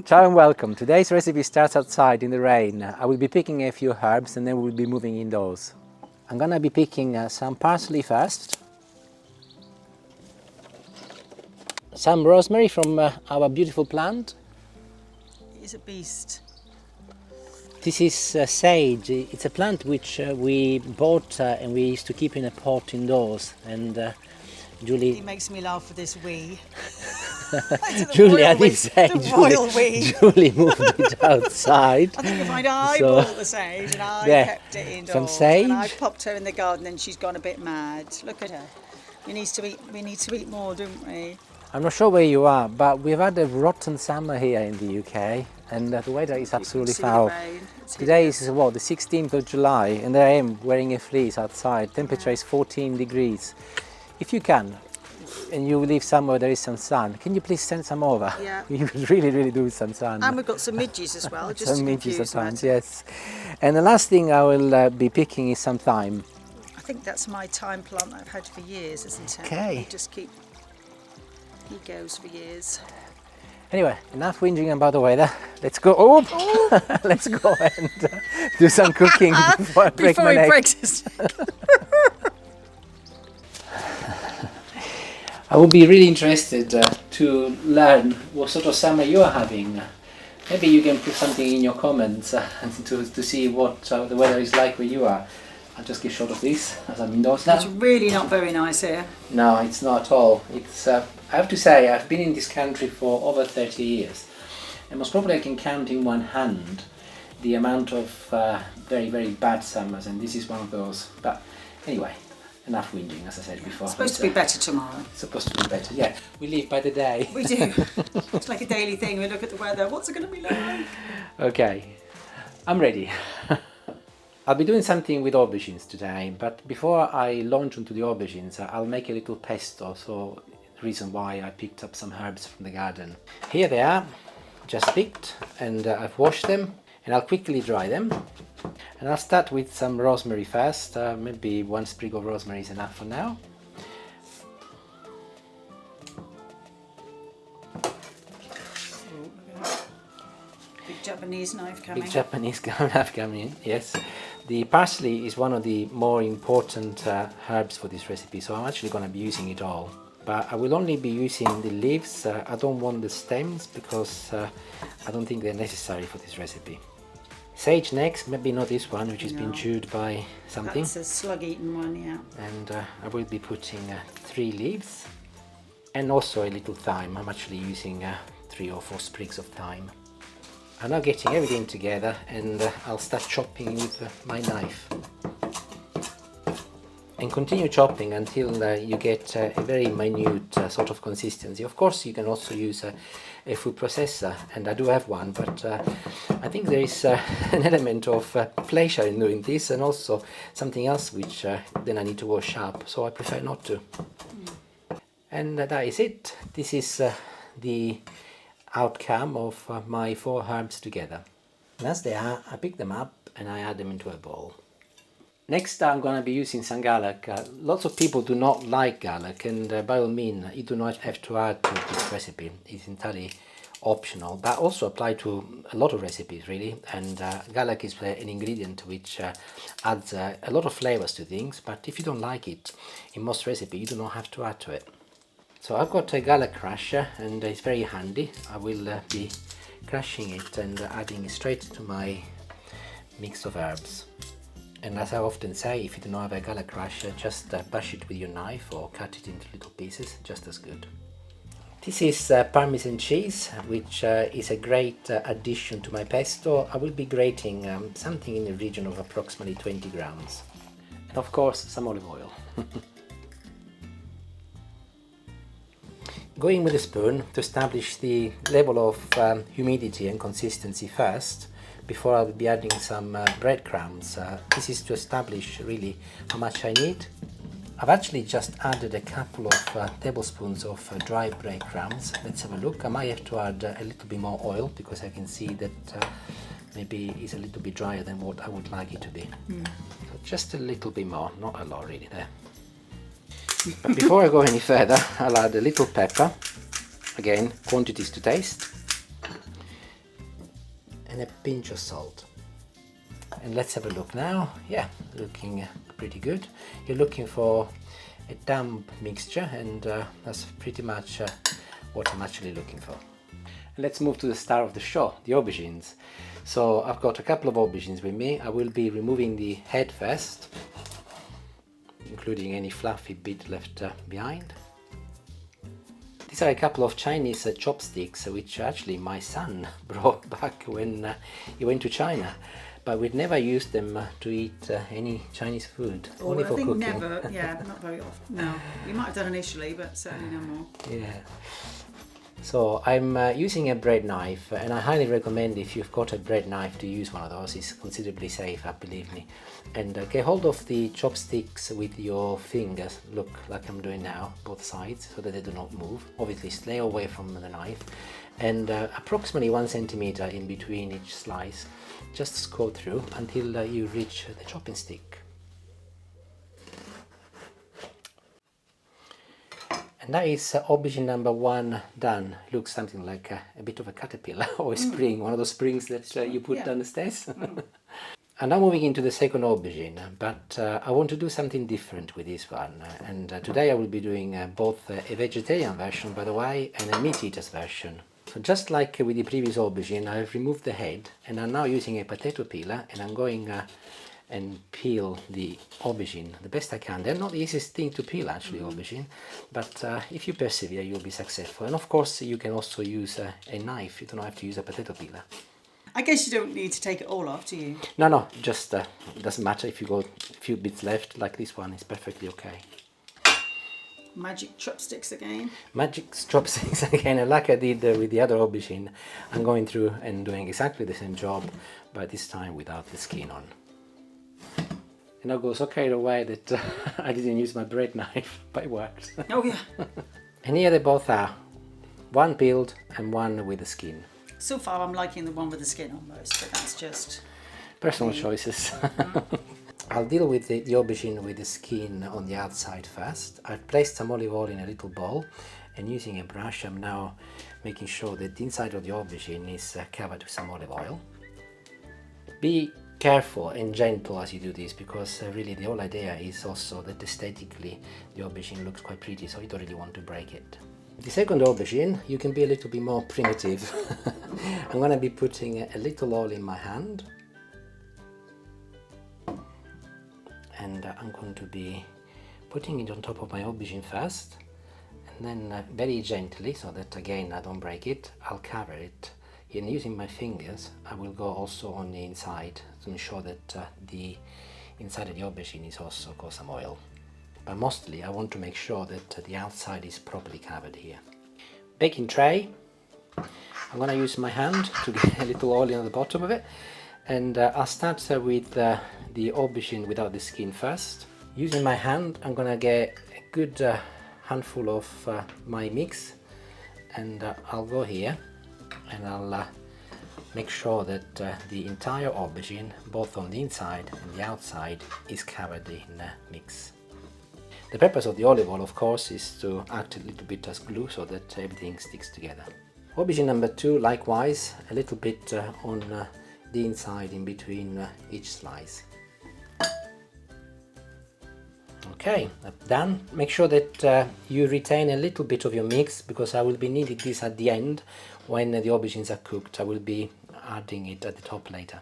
Ciao and welcome. Today's recipe starts outside in the rain. I will be picking a few herbs and then we'll be moving indoors. I'm gonna be picking some parsley first, some rosemary from our beautiful plant. He's a beast. This is sage. It's a plant which we bought and we used to keep in a pot indoors. And Julie. He makes me laugh with this wee. Julie, I did say Julie moved it outside. I think if I bought the sage and I kept it indoors. Some sage. And I popped her in the garden and she's gone a bit mad. Look at her. We need to eat more, don't we? I'm not sure where you are, but we've had a rotten summer here in the UK and the weather is absolutely foul. Today is what, the 16th of July, and there I am wearing a fleece outside. Temperature is 14 degrees. If you can, and you live somewhere there is some sun, can you please send some over? Yeah. You really do some sun. And we've got some midges as well, just some to midges at times, matter. yes. And the last thing I will be picking is some thyme. I think that's my thyme plant I've had for years, isn't it? Okay. He goes for years. Anyway, enough whinging about the weather. Let's go. Oh. Let's go and do some cooking before I break my neck. I would be really interested to learn what sort of summer you are having. Maybe you can put something in your comments to see what the weather is like where you are. I'll just get short of this as I'm indoors now. It's really not very nice here. No, it's not at all. It's. I have to say, I've been in this country for over 30 years. And most probably I can count in one hand the amount of very bad summers, and this is one of those. But anyway. Enough whinging, as I said before. It's supposed to be better tomorrow. It's supposed to be better, yeah. We live by the day. We do. It's like a daily thing. We look at the weather. What's it going to be like? Okay, I'm ready. I'll be doing something with aubergines today, but before I launch into the aubergines, I'll make a little pesto. So the reason why I picked up some herbs from the garden. Here they are, just picked, and I've washed them, and I'll quickly dry them. And I'll start with some rosemary first. Maybe one sprig of rosemary is enough for now. Big Japanese knife coming. Big Japanese knife coming in, yes. The parsley is one of the more important herbs for this recipe, so I'm actually going to be using it all. But I will only be using the leaves. I don't want the stems because I don't think they're necessary for this recipe. Sage next, maybe not this one, which has been chewed by something. That's a slug-eaten one, yeah. And I will be putting 3 leaves and also a little thyme. I'm actually using 3 or 4 sprigs of thyme. I'm now getting everything together and I'll start chopping with my knife. And continue chopping until you get a very minute sort of consistency. Of course, you can also use a food processor, and I do have one, but I think there is an element of pleasure in doing this, and also something else which then I need to wash up, so I prefer not to. And that is it. This is the outcome of my 4 herbs together. And as they are, I pick them up and I add them into a bowl. Next I'm going to be using some garlic. Lots of people do not like garlic, and by all means you do not have to add to this recipe. It's entirely optional, but also apply to a lot of recipes really, and garlic is an ingredient which adds a lot of flavors to things, but if you don't like it in most recipes you do not have to add to it. So I've got a garlic crusher and it's very handy. I will be crushing it and adding it straight to my mix of herbs. And as I often say, if you do not have a garlic crusher, just bash it with your knife or cut it into little pieces, just as good. This is Parmesan cheese, which is a great addition to my pesto. I will be grating something in the region of approximately 20 grams. And of course, some olive oil. Going with a spoon to establish the level of humidity and consistency first, before I'll be adding some breadcrumbs. This is to establish really how much I need. I've actually just added a couple of tablespoons of dry breadcrumbs. Let's have a look. I might have to add a little bit more oil because I can see that maybe it's a little bit drier than what I would like it to be. So just a little bit more, not a lot really there. But before I go any further, I'll add a little pepper. Again, quantities to taste. and a pinch of salt. And let's have a look now. Yeah, looking pretty good. You're looking for a damp mixture, and that's pretty much what I'm actually looking for. Let's move to the star of the show, the aubergines. So I've got a couple of aubergines with me. I will be removing the head first, including any fluffy bit left behind. These are a couple of Chinese chopsticks, which actually my son brought back when he went to China. But we'd never used them to eat any Chinese food, only for cooking. Never, yeah, not very often. No, we might have done initially, but certainly no more. Yeah. So I'm using a bread knife, and I highly recommend, if you've got a bread knife, to use one of those. It's considerably safer, believe me. And get hold of the chopsticks with your fingers, look like I'm doing now, both sides, so that they do not move. Obviously stay away from the knife, and approximately 1 centimeter in between each slice. Just go through until you reach the chopping stick. And that is aubergine number 1 done. Looks something like a bit of a caterpillar or a spring, one of those springs that you put down the stairs. And now moving into the second aubergine, but I want to do something different with this one. And today I will be doing both a vegetarian version, by the way, and a meat eater's version. So just like with the previous aubergine, I've removed the head, and I'm now using a potato peeler, and I'm going and peel the aubergine the best I can. They're not the easiest thing to peel, actually, aubergine, but if you persevere, you'll be successful. And of course, you can also use a knife. You don't have to use a potato peeler. I guess you don't need to take it all off, do you? No, just it doesn't matter if you got a few bits left, like this one is perfectly okay. Magic chopsticks again. Magic chopsticks again, and like I did with the other aubergine, I'm going through and doing exactly the same job, but this time without the skin on. And I got so carried away that I didn't use my bread knife, but it worked. Oh yeah. And here they both are, one peeled and one with the skin. So far I'm liking the one with the skin almost, but that's just personal choices. I'll deal with the aubergine with the skin on the outside first. I've placed some olive oil in a little bowl, and using a brush I'm now making sure that the inside of the aubergine is covered with some olive oil. Be careful and gentle as you do this, because really the whole idea is also that aesthetically the aubergine looks quite pretty, so you don't really want to break it. The second aubergine, you can be a little bit more primitive. I'm going to be putting a little oil in my hand, and I'm going to be putting it on top of my aubergine first, and then very gently, so that again I don't break it, I'll cover it. And using my fingers, I will go also on the inside to ensure that the inside of the aubergine is also got some oil. But mostly I want to make sure that the outside is properly covered here. Baking tray, I'm going to use my hand to get a little oil on the bottom of it, and I'll start with the aubergine without the skin first. Using my hand, I'm going to get a good handful of my mix, and I'll go here and I'll make sure that the entire aubergine, both on the inside and the outside, is covered in mix. The purpose of the olive oil, of course, is to act a little bit as glue so that everything sticks together. Aubergine number 2, likewise, a little bit on the inside in between each slice. Okay, done. Make sure that you retain a little bit of your mix, because I will be needing this at the end when the aubergines are cooked. I will be adding it at the top later.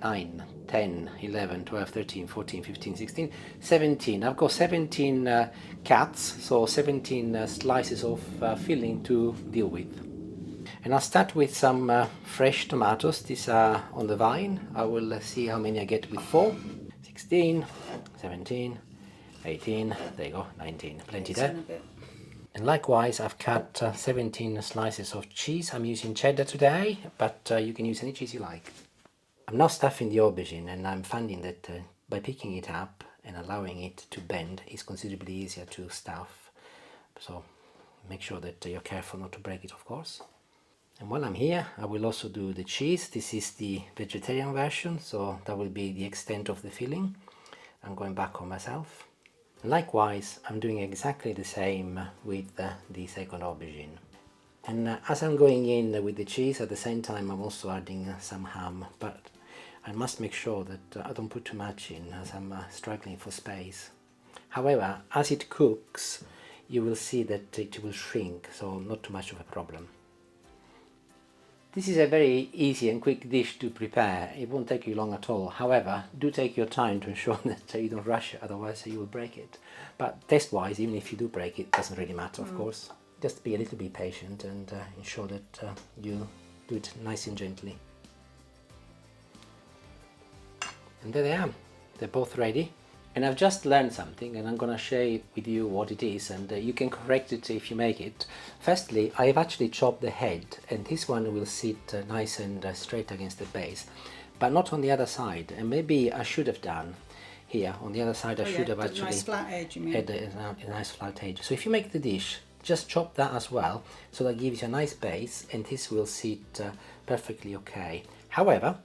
9, 10, 11, 12, 13, 14, 15, 16, 17. I've got 17 cuts, so 17 slices of filling to deal with. And I'll start with some fresh tomatoes. These are on the vine. I will see how many I get with 4. 16, 17, 18, there you go, 19. Plenty there. And likewise, I've cut 17 slices of cheese. I'm using cheddar today, but you can use any cheese you like. I'm now stuffing the aubergine, and I'm finding that by picking it up and allowing it to bend, it's considerably easier to stuff. So make sure that you're careful not to break it, of course. And while I'm here, I will also do the cheese. This is the vegetarian version, so that will be the extent of the filling. I'm going back on myself. Likewise, I'm doing exactly the same with the second aubergine. And as I'm going in with the cheese, at the same time I'm also adding some ham, but I must make sure that I don't put too much in as I'm struggling for space. However, as it cooks, you will see that it will shrink, so not too much of a problem. This is a very easy and quick dish to prepare. It won't take you long at all. However, do take your time to ensure that you don't rush it, otherwise you will break it. But taste-wise, even if you do break it, doesn't really matter, of course. Just be a little bit patient and ensure that you do it nice and gently. And there they are. They're both ready. And I've just learned something, and I'm going to share with you what it is, and you can correct it if you make it. Firstly, I've actually chopped the head, and this one will sit nice and straight against the base, but not on the other side. And maybe I should have done here on the other side. I should have actually a nice flat edge. You mean? Had a nice flat edge. So if you make the dish, just chop that as well, so that gives you a nice base, and this will sit perfectly okay. However,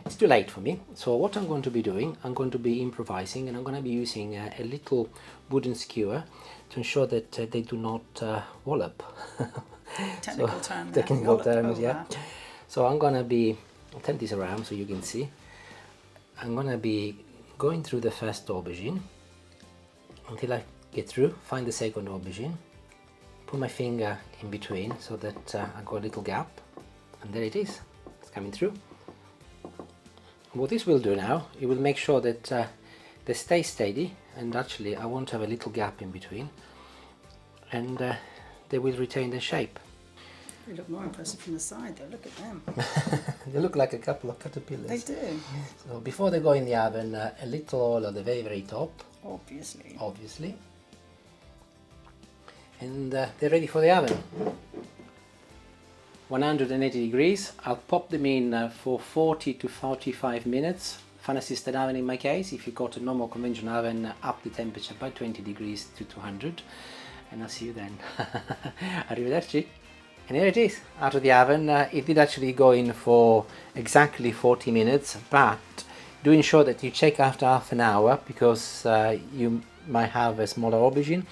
it's too late for me, so what I'm going to be doing, I'm going to be improvising, and I'm going to be using a little wooden skewer to ensure that they do not wallop. Technical term. Technical terms, yeah. So I'm going to be, I'll turn this around so you can see. I'm going to be going through the first aubergine until I get through, find the second aubergine, put my finger in between so that I got a little gap, and there it is, it's coming through. What this will do now, it will make sure that they stay steady, and actually I won't have a little gap in between, and they will retain their shape. They look more impressive from the side though, look at them. They look like a couple of caterpillars. They do. So before they go in the oven, a little oil at the very, very top. Obviously. And they're ready for the oven. 180 degrees. I'll pop them in for 40 to 45 minutes. Fan assisted oven in my case. If you've got a normal conventional oven, up the temperature by 20 degrees to 200. And I'll see you then. Arrivederci. And here it is, out of the oven. It did actually go in for exactly 40 minutes, but do ensure that you check after half an hour, because you might have a smaller aubergine,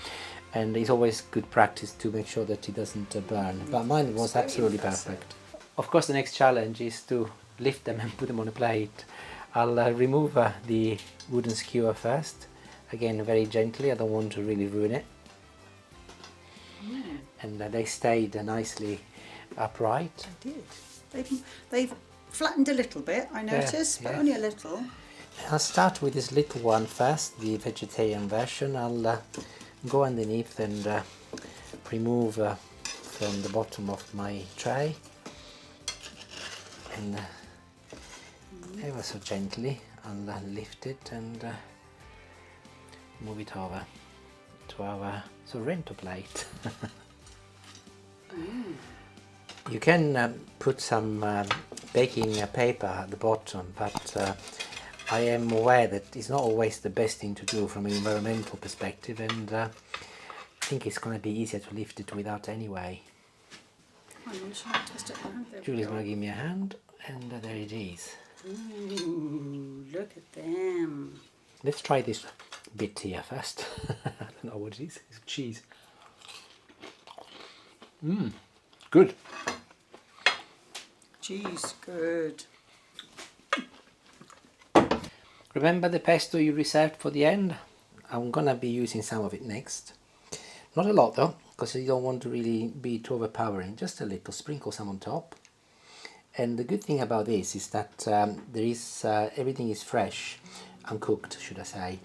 and it's always good practice to make sure that it doesn't burn. But mine was absolutely perfect. Of course, the next challenge is to lift them and put them on a plate. I'll remove the wooden skewer first, again very gently. I don't want to really ruin it. And they stayed nicely upright. They did. They've flattened a little bit, I noticed, but only a little. I'll start with this little one first, the vegetarian version. I'll go underneath and remove from the bottom of my tray, and ever so gently I'll lift it and move it over to our Sorrento plate. You can put some baking paper at the bottom, but I am aware that it's not always the best thing to do from an environmental perspective, and I think it's going to be easier to lift it without anyway. Julie's going to give me a hand, and there it is. Ooh, look at them. Let's try this bit here first. I don't know what it is. It's cheese. Good. Cheese, good. Remember the pesto you reserved for the end? I'm gonna be using some of it next. Not a lot though, because you don't want to really be too overpowering. Just a little, sprinkle some on top. And the good thing about this is that there is everything is fresh, uncooked, should I say,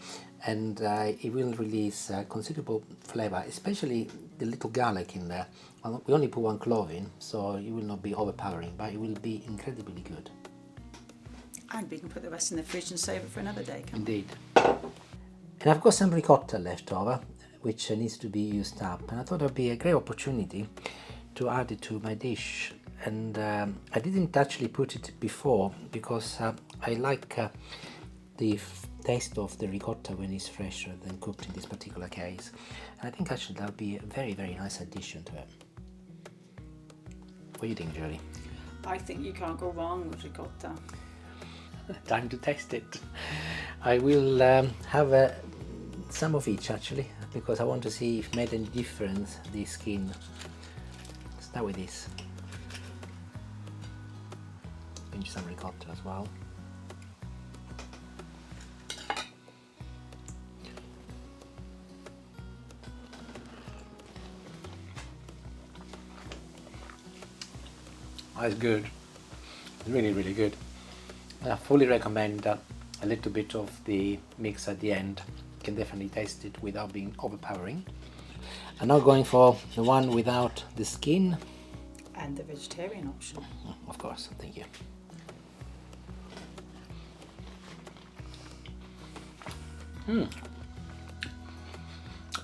and it will release considerable flavor, especially the little garlic in there. Well, we only put one clove in, so it will not be overpowering, but it will be incredibly good. And we can put the rest in the fridge and save it for another day, can't we? Indeed. And I've got some ricotta left over, which needs to be used up, and I thought it would be a great opportunity to add it to my dish. And I didn't actually put it before because I like the taste of the ricotta when it's fresher than cooked in this particular case. And I think actually that would be a very, very nice addition to it. What do you think, Julie? I think you can't go wrong with ricotta. Time to taste it. I will have some of each actually, because I want to see if it made any difference, the skin. Start with this. Pinch some ricotta as well. Oh, it's good. It's really, really good. I fully recommend a little bit of the mix at the end. You can definitely taste it without being overpowering. I'm now going for the one without the skin. And the vegetarian option. Of course, thank you.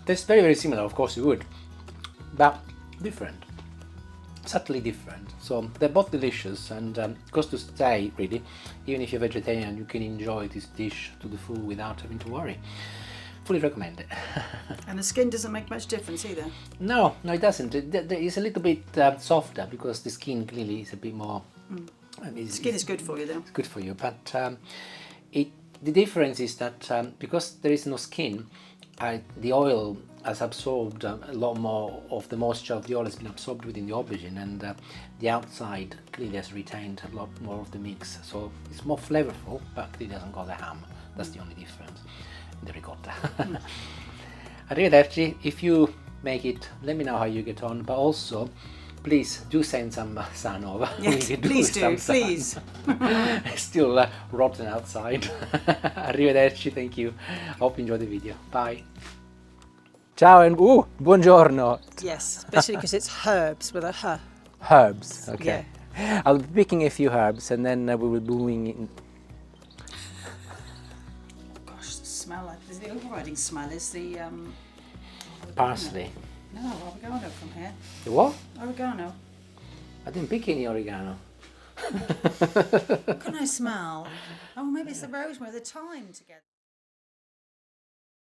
Tastes very, very similar, of course you would, but different. Subtly different. So they're both delicious and goes to stay really. Even if you're vegetarian, you can enjoy this dish to the full without having to worry. Fully recommend it. And the skin doesn't make much difference either. No, it doesn't. It's a little bit softer because the skin clearly is a bit more. Skin is good for you though. It's good for you, but the difference is that because there is no skin, the oil has absorbed a lot more of the moisture of the oil has been absorbed within the aubergine, and the outside clearly has retained a lot more of the mix. So it's more flavorful, but it doesn't got the ham. That's the only difference. The ricotta. Arrivederci. If you make it, let me know how you get on, but also please do send some sun over. Yes, please do, please. It's still rotten outside. Arrivederci, thank you. Hope you enjoyed the video. Bye. Ciao and buongiorno. Yes, especially because it's herbs with a h. Herbs, okay. Yeah. I'll be picking a few herbs and then we will be doing in. Smell, the overriding smell is the Parsley. No, oregano from here. The what? Oregano. I didn't pick any oregano. What can I smell? Oh, maybe it's the rosemary, the thyme together.